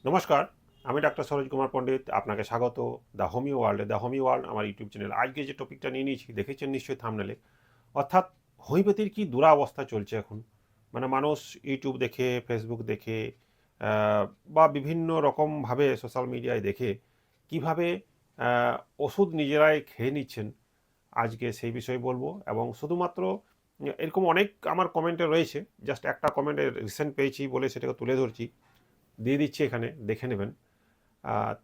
নমস্কার, আমি ডাক্তার সরোজ কুমার পণ্ডিত। আপনাকে স্বাগত দ্য হোমিও ওয়ার্ল্ডে। দ্য হোমিও ওয়ার্ল্ড আমার ইউটিউব চ্যানেল। আজকে যে টপিকটা নিয়ে নিয়েছি দেখেছেন নিশ্চয়ই থাম্বনেলে, অর্থাৎ হোমিওপ্যাথির কি দুরাবস্থা চলছে এখন। মানে মানুষ ইউটিউব দেখে, ফেসবুক দেখে বা বিভিন্ন রকমভাবে সোশ্যাল মিডিয়ায় দেখে কিভাবে আহ, ওষুধ নিজেরাই খেয়ে নিচ্ছেন। আজকে সেই বিষয়ে বলবো, এবং শুধুমাত্র এরকম অনেক আমার কমেন্টে রয়েছে। জাস্ট একটা কমেন্টে রিসেন্ট পেয়েছি বলে সেটাকে তুলে ধরছি, দিয়ে দিচ্ছি, এখানে দেখে নেবেন।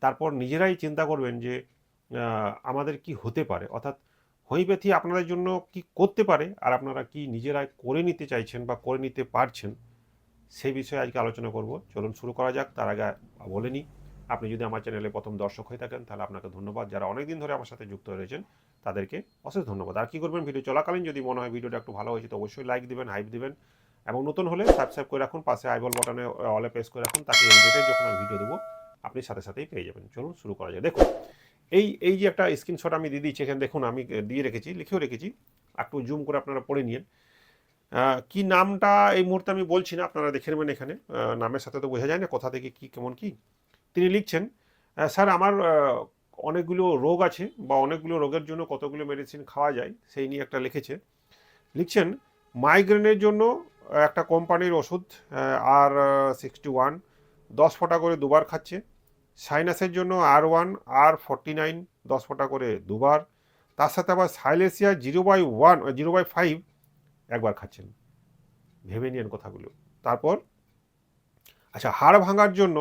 তারপর নিজেরাই চিন্তা করবেন যে আমাদের কি হতে পারে, অর্থাৎ হোমিওপ্যাথি আপনাদের জন্য কি করতে পারে, আর আপনারা কি নিজেরাই করে নিতে চাইছেন বা করে নিতে পারছেন, সেই বিষয়ে আজকে আলোচনা করব। চলুন শুরু করা যাক। তার আগে বলে নিই, আপনি যদি আমার চ্যানেলে প্রথম দর্শক হয়ে থাকেন তাহলে আপনাকে ধন্যবাদ। যারা অনেকদিন ধরে আমার সাথে যুক্ত রয়েছেন তাদেরকে অশেষ ধন্যবাদ। আর কি করবেন, ভিডিও চলাকালীন যদি মনে হয় ভিডিওটা একটু ভালো হয়েছে তো অবশ্যই লাইক দিবেন, হাইপ দিবেন, এবং নতুন হলে সাবস্ক্রাইব করে রাখুন, পাশে আইবল বাটনে অলে প্রেস করে রাখুন, তাকে এডিটে যখন আমি ভিডিও দেবো আপনি সাথে সাথেই পেয়ে যাবেন। চলুন শুরু করা যায়। দেখুন, এই এই যে একটা স্ক্রিনশট আমি দিয়ে দিচ্ছি, এখানে দেখুন আমি দিয়ে রেখেছি, লিখেও রেখেছি, একটু জুম করে আপনারা পড়ে নিন। কি নামটা এই মুহূর্তে আমি বলছি না, আপনারা দেখে নেবেন। এখানে নামের সাথে তো বোঝা যায় না কোথা থেকে কি কেমন কি। তিনি লিখছেন, স্যার আমার অনেকগুলো রোগ আছে, বা অনেকগুলো রোগের জন্য কতগুলো মেডিসিন খাওয়া যায় সেই নিয়ে একটা লিখেছে। লিখছেন, মাইগ্রেনের জন্য একটা কোম্পানির ওষুধ R61 10 ফোঁটা করে দুবার খাচ্ছে। সাইনাসের জন্য R1 R49 10 ফোঁটা করে দুবার। তার সাথে আবার সাইলেসিয়া 0/1 0/5 একবার খাচ্ছেন। ভেবে নিন কথাগুলো। তারপর আচ্ছা, হাড় ভাঙার জন্য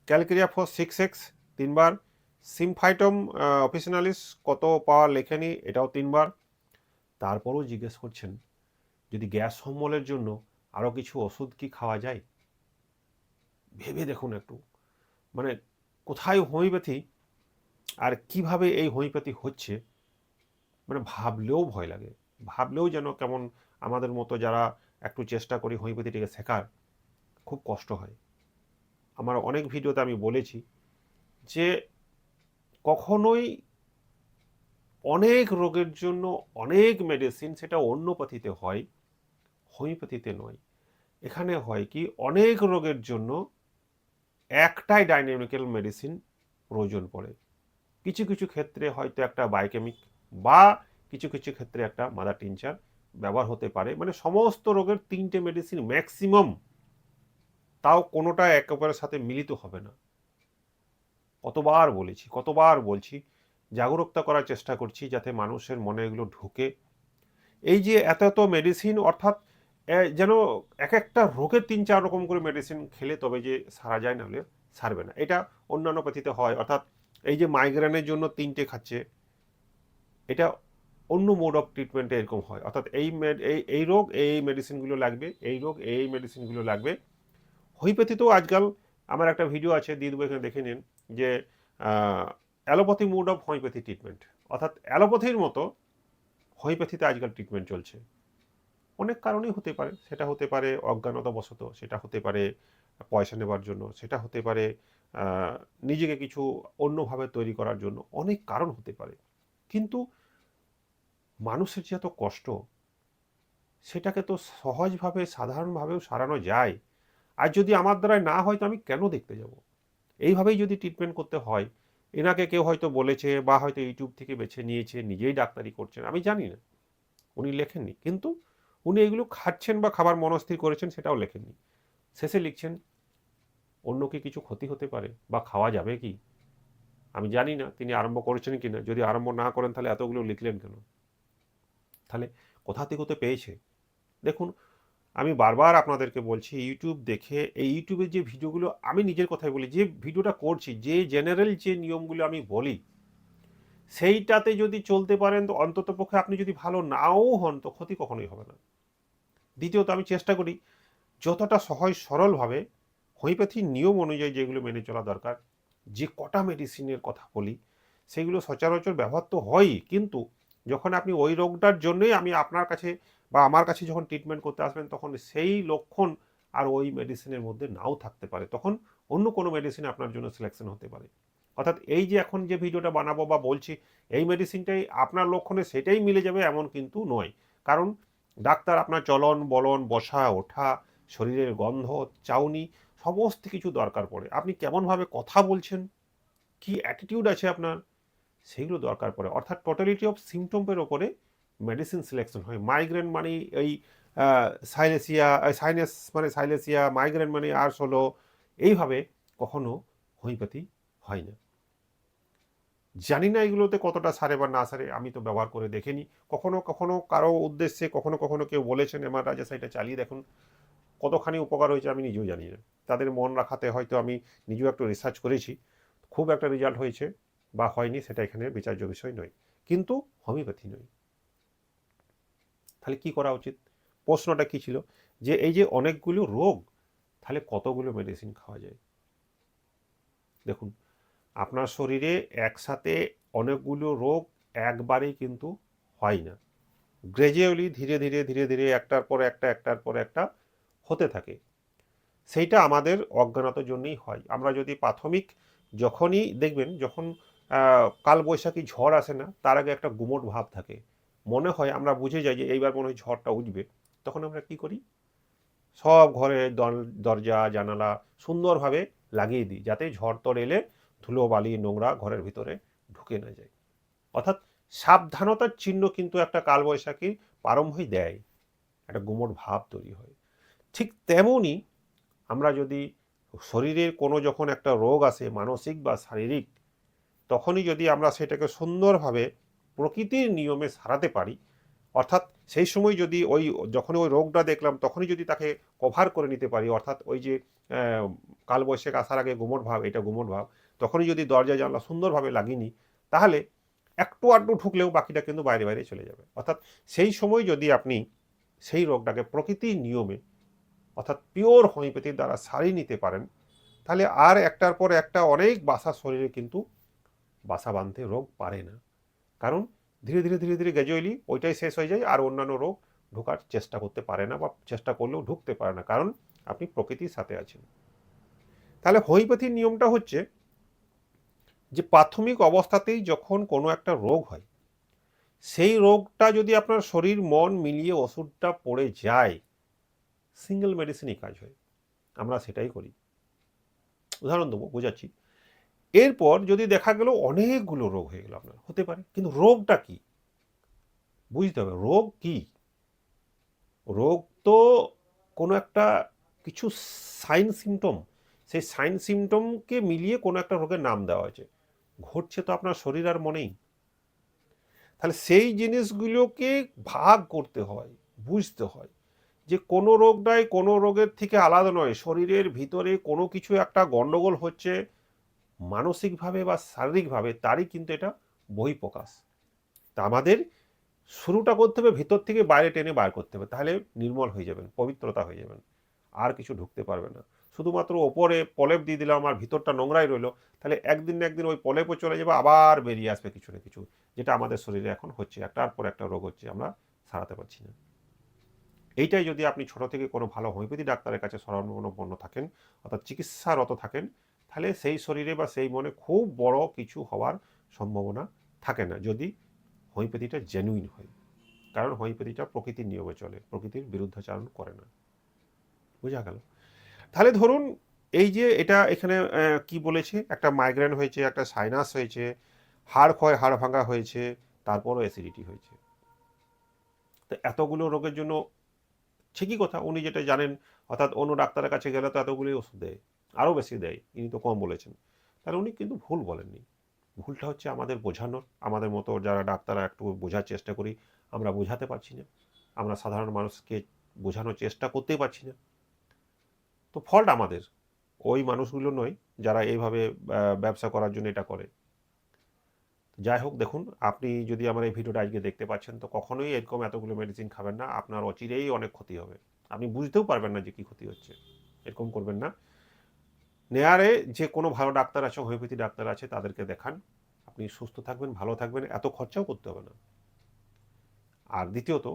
ক্যালকেরিয়া ফোর 6X 3 বার। সিমফাইটম অফিসিনালিস কত পাওয়ার লেখেনি, এটাও 3 বার। তারপরও জিজ্ঞেস করছেন যদি গ্যাস অম্বলের জন্য আরও কিছু ওষুধ কি খাওয়া যায়। ভেবে দেখুন একটু, মানে কোথায় হোমিওপ্যাথি আর কিভাবে এই হোমিওপ্যাথি হচ্ছে, মানে ভাবলেও ভয় লাগে। ভাবলেও যেন কেমন, আমাদের মতো যারা একটু চেষ্টা করি হোমিওপ্যাথিটিকে শেখার, খুব কষ্ট হয়। আমার অনেক ভিডিওতে আমি বলেছি যে কখনোই অনেক রোগের জন্য অনেক মেডিসিন, সেটা অন্যপ্যাথিতে হয়, হোমিওপ্যাথিতে নয়। এখানে হয় কি, অনেক রোগের জন্য একটাই ডাইনামিক্যাল মেডিসিন প্রয়োজন পড়ে। কিছু কিছু ক্ষেত্রে হয়তো একটা বায়োকেমিক, বা কিছু কিছু ক্ষেত্রে একটা মাদার টিনচার ব্যবহার হতে পারে। মানে সমস্ত রোগের 3টে মেডিসিন ম্যাক্সিমাম, তাও কোনোটা একেবারের সাথে মিলিত হবে না। কতবার বলেছি, কতবার বলছি, জাগরুকতা করার চেষ্টা করছি যাতে মানুষের মনে এগুলো ঢুকে। এই যে এত এত মেডিসিন, অর্থাৎ যেন এক একটা রোগের 3-4 রকম করে মেডিসিন খেলে তবে যে সারা যায়, না হলে সারবে না। এটা অন্যান্য পদ্ধতিতে হয়, অর্থাৎ এই যে মাইগ্রেনের জন্য 3টে খাচ্ছে, এটা অন্য মোড অফ ট্রিটমেন্টে এরকম হয়। অর্থাৎ এই রোগ এই মেডিসিনগুলো লাগবে, এই রোগ এই মেডিসিনগুলো লাগবে। হোমিওপ্যাথিতেও আজকাল আমার একটা ভিডিও আছে, দিয়ে দেবো, এখানে দেখে নিন, যে allopathy mode of homeopathy treatment, অর্থাৎ অ্যালোপ্যাথির মতো হোমিওপ্যাথিতে আজকাল ট্রিটমেন্ট চলছে। অনেক কারণেই হতে পারে, সেটা হতে পারে অজ্ঞানতাবশত, সেটা হতে পারে পয়সা নেবার জন্য, সেটা হতে পারে নিজেকে কিছু অন্যভাবে তৈরি করার জন্য, অনেক কারণ হতে পারে। কিন্তু মানুষের যে এত কষ্ট, সেটাকে তো সহজভাবে সাধারণভাবেও সারানো যায়। আর যদি আমার দ্বারাই না হয় তো আমি কেন দেখতে যাব। এইভাবেই যদি ট্রিটমেন্ট করতে হয়, এনাকে কেউ হয়তো বলেছে, বা হয়তো ইউটিউব থেকে বেছে নিয়েছে, নিজেই ডাক্তারি করছেন, আমি জানি না, উনি লেখেননি, কিন্তু উনি এগুলো খাচ্ছেন বা খাবার মনস্থির করেছেন সেটাও লেখেননি। শেষে লিখছেন অন্য কি কিছু ক্ষতি হতে পারে বা খাওয়া যাবে কি। আমি জানি না তিনি আরম্ভ করেছেন কি না, যদি আরম্ভ না করেন তাহলে এতগুলো লিখলেন কেন, তাহলে কোথা থেকে তো পেয়েছে। দেখুন, আমি বারবার আপনাদেরকে বলছি, ইউটিউব দেখে, এই ইউটিউবের যে ভিডিওগুলো, আমি নিজের কথাই বলি, যে ভিডিওটা করছি, যে জেনারেল যে নিয়মগুলো আমি বলি, সেইটাতে যদি চলতে পারেন তো অন্তত পক্ষে, আপনি যদি ভালো নাও হন তো ক্ষতি কখনোই হবে না। দ্বিতীয়ত, আমি চেষ্টা করি যতটা সহজ সরলভাবে হোমিওপ্যাথির নিয়ম অনুযায়ী যেগুলো মেনে চলা দরকার, যে কটা মেডিসিনের কথা বলি সেগুলো সচরাচর ব্যবহার তো হয়ই, কিন্তু যখন আপনি ওই রোগটার জন্যই আমি আপনার কাছে বা আমার কাছে যখন ট্রিটমেন্ট করতে আসবেন, তখন সেই লক্ষণ আর ওই মেডিসিনের মধ্যে নাও থাকতে পারে, তখন অন্য কোনো মেডিসিন আপনার জন্য সিলেকশন হতে পারে। অর্থাৎ এই যে এখন যে ভিডিওটা বানাবো বা বলছি, এই মেডিসিনটাই আপনার লক্ষণে সেটাই মিলে যাবে এমন কিন্তু নয়। কারণ ডাক্তার আপনার চলন বলন, বসা ওঠা, শরীরের গন্ধ, চাউনি, সমস্ত কিছু দরকার পড়ে। আপনি কেমনভাবে কথা বলছেন, কি অ্যাটিটিউড আছে আপনার, সেইগুলো দরকার পড়ে। অর্থাৎ টোটালিটি অফ সিমটমের ওপরে মেডিসিন সিলেকশন হয়। মাইগ্রেন মানে এই সাইলেসিয়া, সাইনাস মানে সাইলেসিয়া, মাইগ্রেন মানে আর্স হলো, এইভাবে কখনো হোমিওপ্যাথি হয় না। জানি না এগুলোতে কতটা সারে বা না সারে, আমি তো ব্যবহার করে দেখিনি। কখনো কখনো কারো উদ্দেশ্যে কখনো কখনো কেউ বলেছেন এমআর রাজা সাইটা চালিয়ে দেখুন, কতখানি উপকার হয়েছে আমি নিজেও জানি না। তাদের মন রাখাতে হয়তো আমি নিজেও একটু রিসার্চ করেছি, খুব একটা রেজাল্ট হয়েছে বা হয়নি সেটা এখানে বিচার্য বিষয় নয়, কিন্তু হোমিওপ্যাথি নয়। তাহলে কি করা উচিত? প্রশ্নটা কি ছিল যে এই যে অনেকগুলো রোগ, তাহলে কতগুলো মেডিসিন খাওয়া যায়? দেখুন, আপনার শরীরে একসাথে অনেকগুলো রোগ একবারেই কিন্তু হয় না, গ্রেজুয়ালি ধীরে ধীরে ধীরে ধীরে একটার পর একটা একটার পর একটা হতে থাকে। সেইটা আমাদের অজ্ঞানতার জন্যই হয়। আমরা যদি প্রাথমিক, যখনই দেখবেন যখন কালবৈশাখী ঝড় আসে না, তার আগে একটা গুমোট ভাব থাকে, মনে হয় আমরা বুঝে যাই যে এইবার মনে হয় ঝড়টা উঠবে, তখন আমরা কি করি, সব ঘরে দরজা জানালা সুন্দরভাবে লাগিয়ে দিই, যাতে ঝড় তর এলে ধুলো বালি নোংরা ঘরের ভিতরে ঢুকে না যায়। অর্থাৎ সাবধানতার চিহ্ন কিন্তু একটা কালবৈশাখীর প্রারম্ভই দেয়, একটা গুমোট ভাব তৈরি হয়। ঠিক তেমনই আমরা যদি শরীরের কোনো যখন একটা রোগ আসে, মানসিক বা শারীরিক, তখনই যদি আমরা সেটাকে সুন্দরভাবে প্রকৃতির নিয়মে সারাতে পারি, অর্থাৎ সেই সময় যদি ওই যখন ওই রোগটা দেখলাম তখনই যদি তাকে কভার করে নিতে পারি, অর্থাৎ ওই যে কালবৈশাখ আসার আগে গুমোট ভাব, এটা গুমোট ভাব, তখনই যদি দরজা জানলা সুন্দরভাবে লাগিয়ে নিই, তাহলে একটু আধটু ঢুকলেও বাকিটা কিন্তু বাইরে বাইরে চলে যাবে। অর্থাৎ সেই সময় যদি আপনি সেই রোগটাকে প্রকৃতির নিয়মে, অর্থাৎ পিওর হোমিওপ্যাথির দ্বারা সারিয়ে নিতে পারেন, তাহলে আর একটার পর একটা অনেক বাসা শরীরে কিন্তু বাসা বাঁধতে রোগ পারে না। কারণ ধীরে ধীরে ধীরে ধীরে গ্র্যাজুয়ালি ওইটাই শেষ হয়ে যায়, আর অন্যান্য রোগ ঢোকার চেষ্টা করতে পারে না, বা চেষ্টা করলেও ঢুকতে পারে না, কারণ আপনি প্রকৃতির সাথে আছেন। তাহলে হোমিওপ্যাথির নিয়মটা হচ্ছে যে প্রাথমিক অবস্থাতেই যখন কোনো একটা রোগ হয়, সেই রোগটা যদি আপনার শরীর মন মিলিয়ে ওষুধটা পড়ে যায়, সিঙ্গেল মেডিসিনই কাজ হয়। আমরা সেটাই করি। উদাহরণ দেবো, বোঝাচ্ছি। এরপর যদি দেখা গেল অনেকগুলো রোগ হয়ে গেল আপনার, হতে পারে, কিন্তু রোগটা কি বুঝতে হবে। রোগ কি? রোগ তো কোনো একটা কিছু সাইন সিমটম, সেই সাইন সিমটমকে মিলিয়ে কোনো একটা রোগের নাম দেওয়া হয়েছে, ঘটছে তো আপনার শরীর আর মনেই। তাহলে সেই জিনিসগুলোকে ভাগ করতে হয়, বুঝতে হয় যে কোনো রোগটাই কোনো রোগের থেকে আলাদা নয়, শরীরের ভিতরে কোনো কিছু একটা গন্ডগোল হচ্ছে মানসিকভাবে বা শারীরিকভাবে, তারই কিন্তু এটা বহিঃপ্রকাশ। তা আমাদের শুরুটা করতে হবে ভিতর থেকে বাইরে টেনে বার করতে হবে, তাহলে নির্মল হয়ে যাবেন, পবিত্রতা হয়ে যাবেন, আর কিছু ঢুকতে পারবে না। শুধুমাত্র ওপরে প্রলেপ দিয়ে দিলাম আর ভিতরটা নোংরাই রইলো, তাহলে একদিন না একদিন ওই প্রলেপও চলে যাবে, আবার বেরিয়ে আসবে কিছু না কিছু, যেটা আমাদের শরীরে এখন হচ্ছে, একটার পর একটা রোগ হচ্ছে, আমরা সারাতে পারছি না। এইটাই যদি আপনি ছোট থেকে কোনো ভালো হোমিওপ্যাথি ডাক্তারের কাছে শরণাপন্ন থাকেন, অর্থাৎ চিকিৎসারত থাকেন, তাহলে সেই শরীরে বা সেই মনে খুব বড় কিছু হওয়ার সম্ভাবনা থাকে না, যদি হোমিওপ্যাথিটা জেনুইন হয়। কারণ হোমিওপ্যাথিটা প্রকৃতির নিয়মে চলে, প্রকৃতির বিরুদ্ধাচারণ করে না। বোঝা গেল? তাহলে ধরুন এই যে এটা এখানে কি বলেছে, একটা মাইগ্রেন হয়েছে, একটা সাইনাস হয়েছে, হাড় ক্ষয় হাড় ভাঙা হয়েছে, তারপরও অ্যাসিডিটি হয়েছে। তো এতগুলো রোগের জন্য ঠিকই কথা, উনি যেটা জানেন, অর্থাৎ অন্য ডাক্তারের কাছে গেলে তো এতগুলোই ওষুধ দেয়, আরও বেশি দেয়, ইনি তো কম বলেছেন। তাহলে উনি কিন্তু ভুল বলেননি। ভুলটা হচ্ছে আমাদের বোঝানোর, আমাদের মতো যারা ডাক্তাররা একটু বোঝার চেষ্টা করি, আমরা বোঝাতে পারছি না, আমরা সাধারণ মানুষকে বোঝানোর চেষ্টা করতেই পারছি না। তো ফল্ট আমাদের, ওই মানুষগুলো নয় যারা এইভাবে ব্যবসা করার জন্য এটা করে। যাই হোক, দেখুন, আপনি যদি আমার এই ভিডিওটা আজকে দেখতে পাচ্ছেন, তো কখনোই এরকম এতগুলো মেডিসিন খাবেন না, আপনার অচিরেই অনেক ক্ষতি হবে, আপনি বুঝতেও পারবেন না যে কী ক্ষতি হচ্ছে। এরকম করবেন না। নেয়ারে যে কোনো ভালো ডাক্তার আছে, হোমিওপ্যাথি ডাক্তার আছে, তাদেরকে দেখান, আপনি সুস্থ থাকবেন, ভালো থাকবেন, এত খরচাও করতে হবে না। আর দ্বিতীয়ত,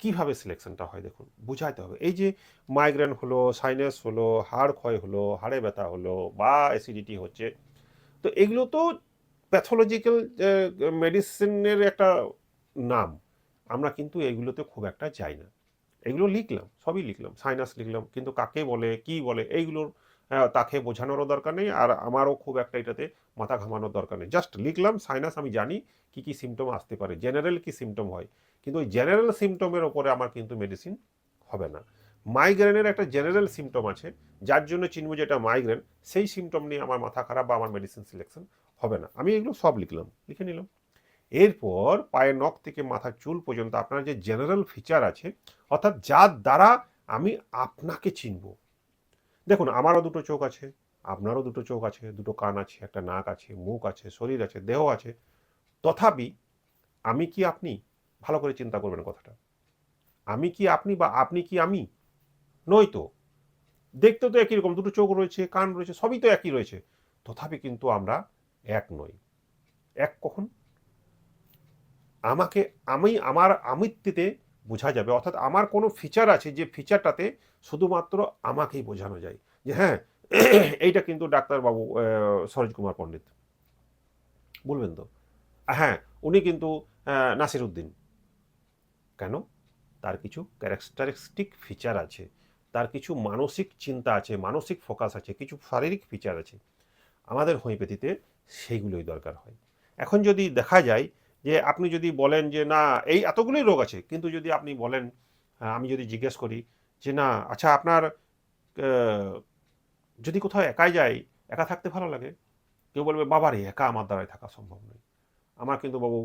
কিভাবে সিলেকশনটা হয় দেখুন, বুঝাইতে হবে। এই যে মাইগ্রেন হলো, সাইনাস হলো, হাড় ক্ষয় হলো, হাড়ে ব্যথা হলো, বা অ্যাসিডিটি হচ্ছে, তো এগুলো তো প্যাথোলজিক্যাল মেডিসিনের একটা নাম। আমরা কিন্তু এগুলোতে খুব একটা যাই না। এগুলো লিখলাম, সবই লিখলাম, সাইনাস লিখলাম, কিন্তু কাকে বলে কি বলে এইগুলোর তাকে বোঝানোরও দরকার নেই, আর আমারও খুব একটা এটাতে মাথা ঘামানোর দরকার নেই। জাস্ট লিখলাম সাইনাস, আমি জানি কি কি সিমটম আসতে পারে, জেনারেল কি সিমটম হয়, কিন্তু ওই জেনারেল সিমটমের ওপরে আমার কিন্তু মেডিসিন হবে না। মাইগ্রেনের একটা জেনারেল সিমটম আছে, যার জন্য চিনব যে এটা মাইগ্রেন, সেই সিমটম নিয়ে আমার মাথা খারাপ বা আমার মেডিসিন সিলেকশন হবে না। আমি এগুলো সব লিখলাম, লিখে নিলাম। এরপর পায়ের নখ থেকে মাথার চুল পর্যন্ত আপনার যে জেনারেল ফিচার আছে, অর্থাৎ যার দ্বারা আমি আপনাকে চিনব। দেখুন, আমারও দুটো চোখ আছে, আপনারও দুটো চোখ আছে, দুটো কান আছে, একটা নাক আছে, মুখ আছে, শরীর আছে, দেহ আছে, তথাপি আমি কি আপনি? ভালো করে চিন্তা করবেন কথাটা। আমি কি আপনি বা আপনি কি আমি? নই তো। দেখতে তো একই রকম, দুটো চোখ রয়েছে, কান রয়েছে, সবই তো একই রয়েছে, তথাপি কিন্তু আমরা এক নই। এক কখন? আমাকে আমার আমিত্বেতে বোঝা যাবে, অর্থাৎ আমার কোনো ফিচার আছে যে ফিচারটাতে শুধুমাত্র আমাকেই বোঝানো যায় যে হ্যাঁ এইটা কিন্তু ডাক্তারবাবু সরোজ কুমার পণ্ডিত বলবেন তো, হ্যাঁ উনি কিন্তু নাসির উদ্দিন। কেন? তার কিছু ক্যারেক্টারিস্টিক ফিচার আছে, তার কিছু মানসিক চিন্তা আছে, মানসিক ফোকাস আছে, কিছু শারীরিক ফিচার আছে। আমাদের হোমিওপ্যাথিতে সেইগুলোই দরকার হয়। এখন যদি দেখা যায় যে আপনি যদি বলেন যে না এই এতগুলোই রোগ আছে, কিন্তু যদি আপনি বলেন, আমি যদি জিজ্ঞেস করি যে না আচ্ছা আপনার যদি কোথাও একাই যাই, একা থাকতে ভালো লাগে, কেউ বলবে বাবারে একা আমার দ্বারাই থাকা সম্ভব নয়। আমার কিন্তু বাবু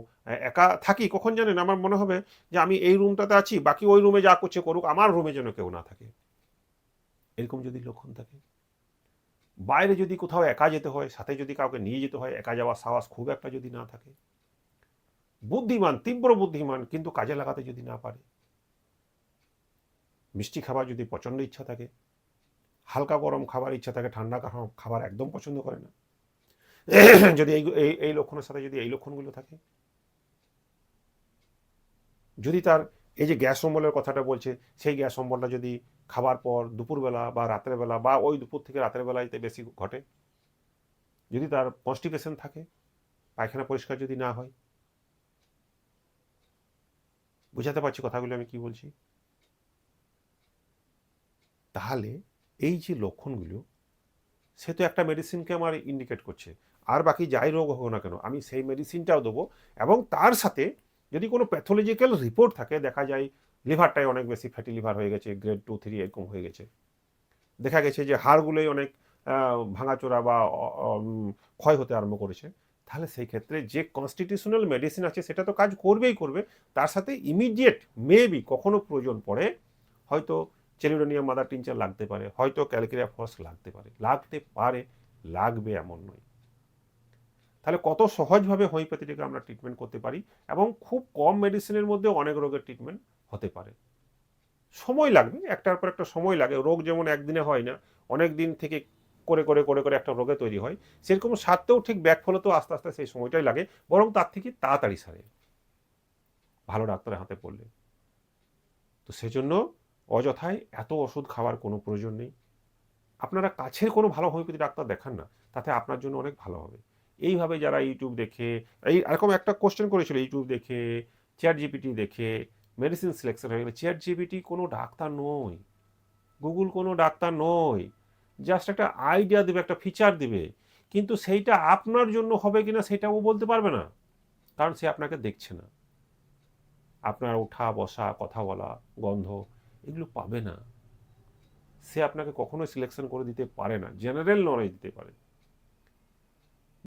একা থাকি কখন জানেন, আমার মনে হবে যে আমি এই রুমটাতে আছি, বাকি ওই রুমে যা করছে করুক, আমার রুমে যেন কেউ না থাকে। এরকম যদি লক্ষণ থাকে, বাইরে যদি কোথাও একা যেতে হয়, সাথে যদি কাউকে নিয়ে যেতে হয়, একা যাওয়ার সাহস খুব একটা যদি না থাকে, বুদ্ধিমান, তীব্র বুদ্ধিমান, কিন্তু কাজে লাগাতে যদি না পারে, মিষ্টি খাবার যদি প্রচণ্ড ইচ্ছা থাকে, হালকা গরম খাবার ইচ্ছা থাকে, ঠান্ডা খাবার একদম পছন্দ করে না, যদি এই লক্ষণের সাথে যদি এই লক্ষণগুলো থাকে, যদি তার এই যে গ্যাস অম্বলের কথাটা বলছে, সেই গ্যাস অম্বলটা যদি খাবার পর দুপুরবেলা বা রাতের বেলা বা ওই দুপুর থেকে রাতের বেলাতে বেশি ঘটে, যদি তার কনস্টিপেশন থাকে, পায়খানা পরিষ্কার যদি না হয়, বুঝাতে পারছি কথাগুলো আমি কি বলছি? তাহলে এই যে লক্ষণগুলো, সে তো একটা মেডিসিনকে আমার ইন্ডিকেট করছে, আর বাকি যাই রোগ হোক না কেন আমি সেই মেডিসিনটাও দেবো। এবং তার সাথে যদি কোনো প্যাথোলজিক্যাল রিপোর্ট থাকে, দেখা যায় লিভারটাই অনেক বেশি ফ্যাটি লিভার হয়ে গেছে, গ্রেড 2, 3 এরকম হয়ে গেছে, দেখা গেছে যে হাড়গুলোই অনেক ভাঙাচোরা বা ক্ষয় হতে আরম্ভ করেছে, তাহলে সেই ক্ষেত্রে যে কনস্টিটিউশনাল মেডিসিন আছে সেটা তো কাজ করবেই করবে, তার সাথে ইমিডিয়েট মেবি কখনো প্রয়োজন পড়ে হয়তো চেলিডোনিয়াম মাদার টিনচার লাগতে পারে, হয়তো ক্যালকেরিয়া ফস লাগতে পারে, লাগবে এমন নয়। তাহলে কত সহজভাবে হোমিওপ্যাথিটাকে আমরা ট্রিটমেন্ট করতে পারি, এবং খুব কম মেডিসিনের মধ্যে অনেক রোগের ট্রিটমেন্ট হতে পারে। সময় লাগবে, একটার পর একটা সময় লাগে, রোগ যেমন একদিনে হয় না, অনেক দিন থেকে করে করে করে করে একটা রোগে তৈরি হয়, সেরকম সারতেও ঠিক ব্যাকফলতেও আস্তে আস্তে সেই সময়টাই লাগে, বরং তার থেকে তাড়াতাড়ি সারে ভালো ডাক্তারের হাতে পড়লে। তো সেজন্য অযথায় এত ওষুধ খাওয়ার কোনো প্রয়োজন নেই। আপনারা কাছের কোনো ভালো হোমিওপ্যাথি ডাক্তার দেখান না, তাতে আপনার জন্য অনেক ভালো হবে। এইভাবে যারা ইউটিউব দেখে, এই এরকম একটা কোশ্চেন করেছিল, ইউটিউব দেখে, চ্যাট জিপিটি দেখে মেডিসিন সিলেকশন হয়ে গেলে, চ্যাট জিপিটি কোনো ডাক্তার নয়, গুগল কোনো ডাক্তার নয়, জাস্ট একটা আইডিয়া দেবে, একটা ফিচার দিবে, কিন্তু সেইটা আপনার জন্য হবে কিনা সেটা ও বলতে পারবে না, কারণ সে আপনাকে দেখছে না। আপনার ওঠা বসা, কথা বলা, গন্ধ, এগুলো পাবে না। সে আপনাকে কখনোই সিলেকশন করে দিতে পারে না, জেনারেল নলেজ দিতে পারে।